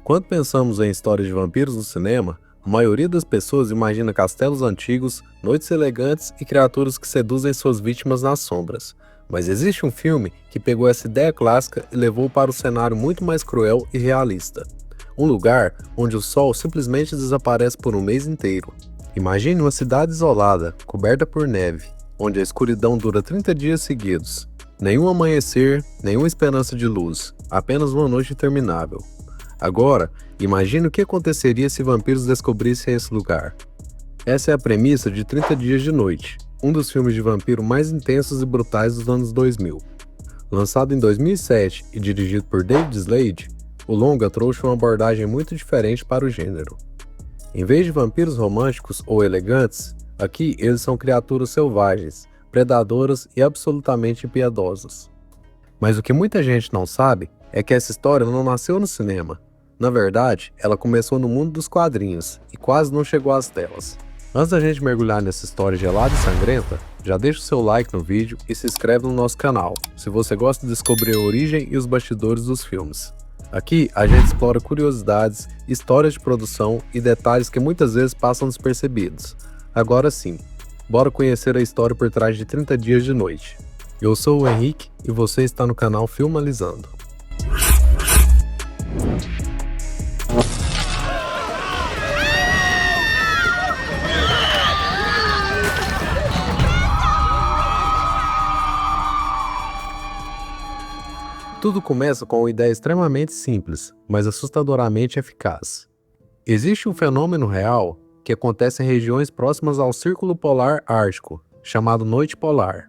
Quando pensamos em histórias de vampiros no cinema, a maioria das pessoas imagina castelos antigos, noites elegantes e criaturas que seduzem suas vítimas nas sombras. Mas existe um filme que pegou essa ideia clássica e levou para um cenário muito mais cruel e realista. Um lugar onde o sol simplesmente desaparece por um mês inteiro. Imagine uma cidade isolada, coberta por neve, onde a escuridão dura 30 dias seguidos. Nenhum amanhecer, nenhuma esperança de luz, apenas uma noite interminável. Agora, imagine o que aconteceria se vampiros descobrissem esse lugar. Essa é a premissa de 30 Dias de Noite, um dos filmes de vampiro mais intensos e brutais dos anos 2000. Lançado em 2007 e dirigido por David Slade, o longa trouxe uma abordagem muito diferente para o gênero. Em vez de vampiros românticos ou elegantes, aqui eles são criaturas selvagens, predadoras e absolutamente impiedosas. Mas o que muita gente não sabe é que essa história não nasceu no cinema. Na verdade, ela começou no mundo dos quadrinhos e quase não chegou às telas. Antes da gente mergulhar nessa história gelada e sangrenta, já deixa o seu like no vídeo e se inscreve no nosso canal, se você gosta de descobrir a origem e os bastidores dos filmes. Aqui a gente explora curiosidades, histórias de produção e detalhes que muitas vezes passam despercebidos. Agora sim, bora conhecer a história por trás de 30 Dias de Noite. Eu sou o Henrique e você está no canal Filmalizando. Tudo começa com uma ideia extremamente simples, mas assustadoramente eficaz. Existe um fenômeno real que acontece em regiões próximas ao Círculo Polar Ártico, chamado noite polar.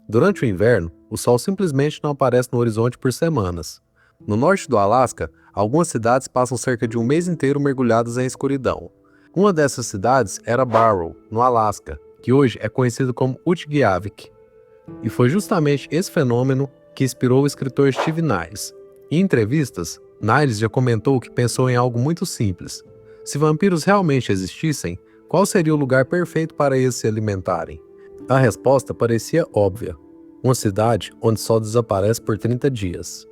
Durante o inverno, o sol simplesmente não aparece no horizonte por semanas. No norte do Alasca, algumas cidades passam cerca de um mês inteiro mergulhadas em escuridão. Uma dessas cidades era Barrow, no Alasca, que hoje é conhecido como Utqiagvik. E foi justamente esse fenômeno que inspirou o escritor Steve Niles. Em entrevistas, Niles já comentou que pensou em algo muito simples. Se vampiros realmente existissem, qual seria o lugar perfeito para eles se alimentarem? A resposta parecia óbvia: uma cidade onde o sol desaparece por 30 dias.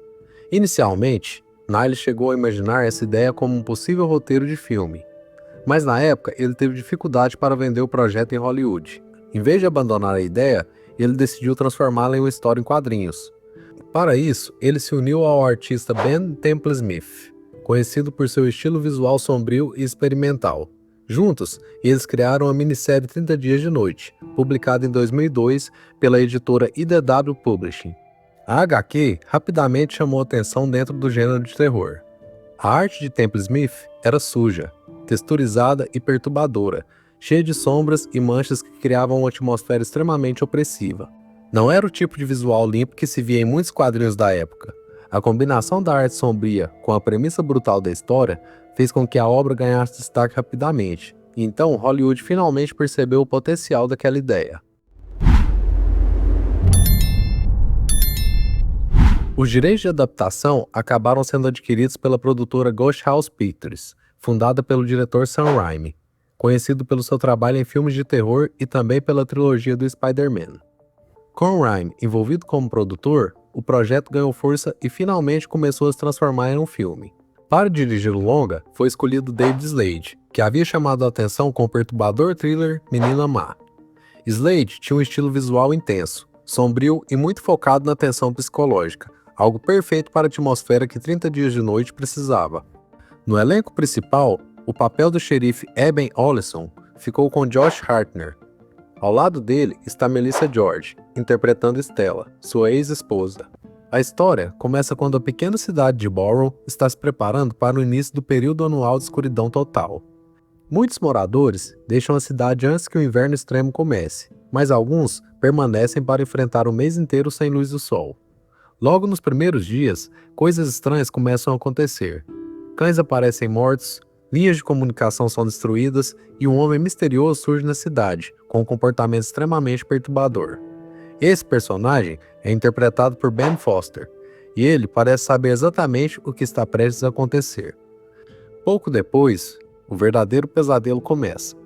Inicialmente, Niles chegou a imaginar essa ideia como um possível roteiro de filme. Mas na época, ele teve dificuldade para vender o projeto em Hollywood. Em vez de abandonar a ideia, ele decidiu transformá-la em uma história em quadrinhos. Para isso, ele se uniu ao artista Ben Temple-Smith, conhecido por seu estilo visual sombrio e experimental. Juntos, eles criaram a minissérie 30 Dias de Noite, publicada em 2002 pela editora IDW Publishing. A HQ rapidamente chamou atenção dentro do gênero de terror. A arte de Temple-Smith era suja, texturizada e perturbadora, cheia de sombras e manchas que criavam uma atmosfera extremamente opressiva. Não era o tipo de visual limpo que se via em muitos quadrinhos da época. A combinação da arte sombria com a premissa brutal da história fez com que a obra ganhasse destaque rapidamente, e então Hollywood finalmente percebeu o potencial daquela ideia. Os direitos de adaptação acabaram sendo adquiridos pela produtora Ghost House Pictures, fundada pelo diretor Sam Raimi, conhecido pelo seu trabalho em filmes de terror e também pela trilogia do Spider-Man. Com Raimi envolvido como produtor, o projeto ganhou força e finalmente começou a se transformar em um filme. Para dirigir o longa, foi escolhido David Slade, que havia chamado a atenção com o perturbador thriller Menina Má. Slade tinha um estilo visual intenso, sombrio e muito focado na tensão psicológica, algo perfeito para a atmosfera que 30 Dias de Noite precisava. No elenco principal, o papel do xerife Eben Oleson ficou com Josh Hartnett. Ao lado dele está Melissa George, interpretando Stella, sua ex-esposa. A história começa quando a pequena cidade de Barrow está se preparando para o início do período anual de escuridão total. Muitos moradores deixam a cidade antes que o inverno extremo comece, mas alguns permanecem para enfrentar o mês inteiro sem luz do sol. Logo nos primeiros dias, coisas estranhas começam a acontecer. Cães aparecem mortos, linhas de comunicação são destruídas e um homem misterioso surge na cidade, com um comportamento extremamente perturbador. Esse personagem é interpretado por Ben Foster, e ele parece saber exatamente o que está prestes a acontecer. Pouco depois, o verdadeiro pesadelo começa.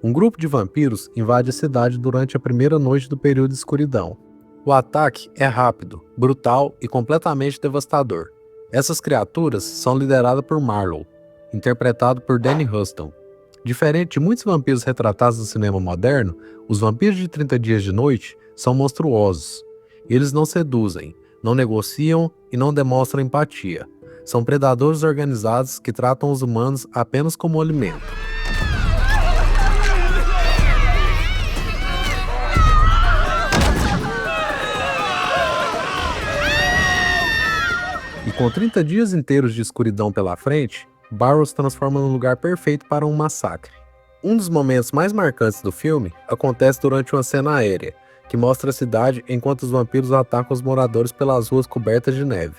Um grupo de vampiros invade a cidade durante a primeira noite do período de escuridão. O ataque é rápido, brutal e completamente devastador. Essas criaturas são lideradas por Marlowe, interpretado por Danny Huston. Diferente de muitos vampiros retratados no cinema moderno, os vampiros de 30 Dias de Noite são monstruosos. Eles não seduzem, não negociam e não demonstram empatia. São predadores organizados que tratam os humanos apenas como alimento. E com 30 dias inteiros de escuridão pela frente, Barrow se transforma num lugar perfeito para um massacre. Um dos momentos mais marcantes do filme acontece durante uma cena aérea, que mostra a cidade enquanto os vampiros atacam os moradores pelas ruas cobertas de neve.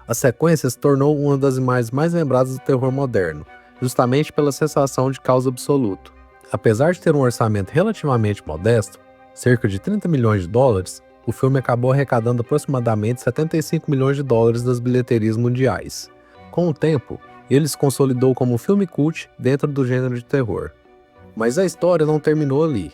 A sequência se tornou uma das imagens mais lembradas do terror moderno, justamente pela sensação de caos absoluto. Apesar de ter um orçamento relativamente modesto, cerca de 30 milhões de dólares, o filme acabou arrecadando aproximadamente 75 milhões de dólares das bilheterias mundiais. Com o tempo, ele se consolidou como um filme cult dentro do gênero de terror. Mas a história não terminou ali.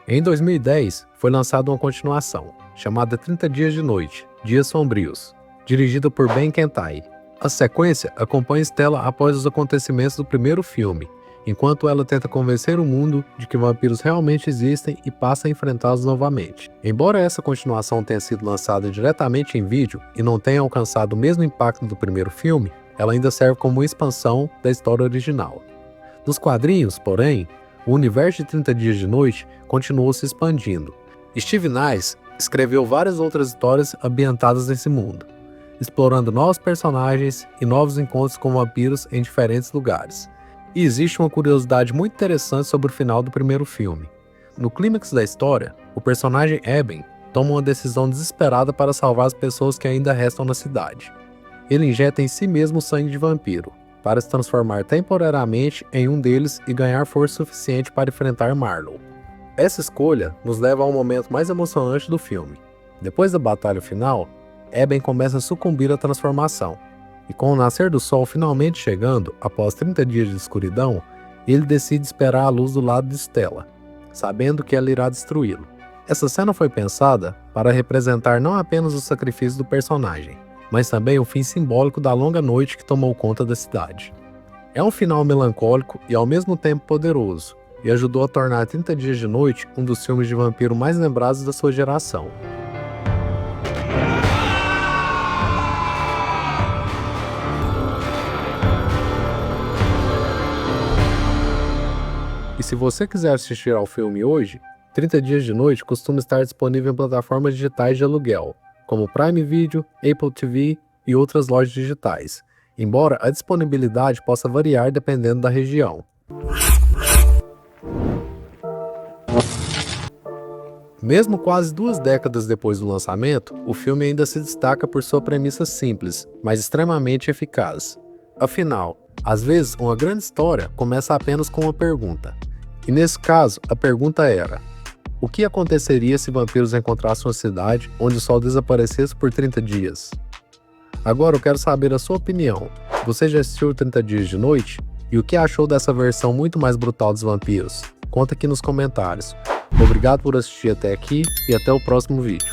Em 2010, foi lançada uma continuação, chamada 30 Dias de Noite, Dias Sombrios, dirigida por Ben Kentai. A sequência acompanha Stella após os acontecimentos do primeiro filme, enquanto ela tenta convencer o mundo de que vampiros realmente existem e passa a enfrentá-los novamente. Embora essa continuação tenha sido lançada diretamente em vídeo e não tenha alcançado o mesmo impacto do primeiro filme, ela ainda serve como uma expansão da história original. Nos quadrinhos, porém, o universo de 30 Dias de Noite continuou se expandindo. Steve Nice escreveu várias outras histórias ambientadas nesse mundo, explorando novos personagens e novos encontros com vampiros em diferentes lugares. E existe uma curiosidade muito interessante sobre o final do primeiro filme. No clímax da história, o personagem Eben toma uma decisão desesperada para salvar as pessoas que ainda restam na cidade. Ele injeta em si mesmo sangue de vampiro, para se transformar temporariamente em um deles e ganhar força suficiente para enfrentar Marlowe. Essa escolha nos leva ao momento mais emocionante do filme. Depois da batalha final, Eben começa a sucumbir à transformação, e com o nascer do sol finalmente chegando, após 30 dias de escuridão, ele decide esperar a luz do lado de Stella, sabendo que ela irá destruí-lo. Essa cena foi pensada para representar não apenas o sacrifício do personagem, mas também o fim simbólico da longa noite que tomou conta da cidade. É um final melancólico e ao mesmo tempo poderoso, e ajudou a tornar 30 Dias de Noite um dos filmes de vampiro mais lembrados da sua geração. E se você quiser assistir ao filme hoje, 30 Dias de Noite costuma estar disponível em plataformas digitais de aluguel, como Prime Video, Apple TV e outras lojas digitais, embora a disponibilidade possa variar dependendo da região. Mesmo quase 2 décadas depois do lançamento, o filme ainda se destaca por sua premissa simples, mas extremamente eficaz. Afinal, às vezes uma grande história começa apenas com uma pergunta. E nesse caso, a pergunta era: o que aconteceria se vampiros encontrassem uma cidade onde o sol desaparecesse por 30 dias? Agora eu quero saber a sua opinião. Você já assistiu 30 Dias de Noite? E o que achou dessa versão muito mais brutal dos vampiros? Conta aqui nos comentários. Obrigado por assistir até aqui e até o próximo vídeo.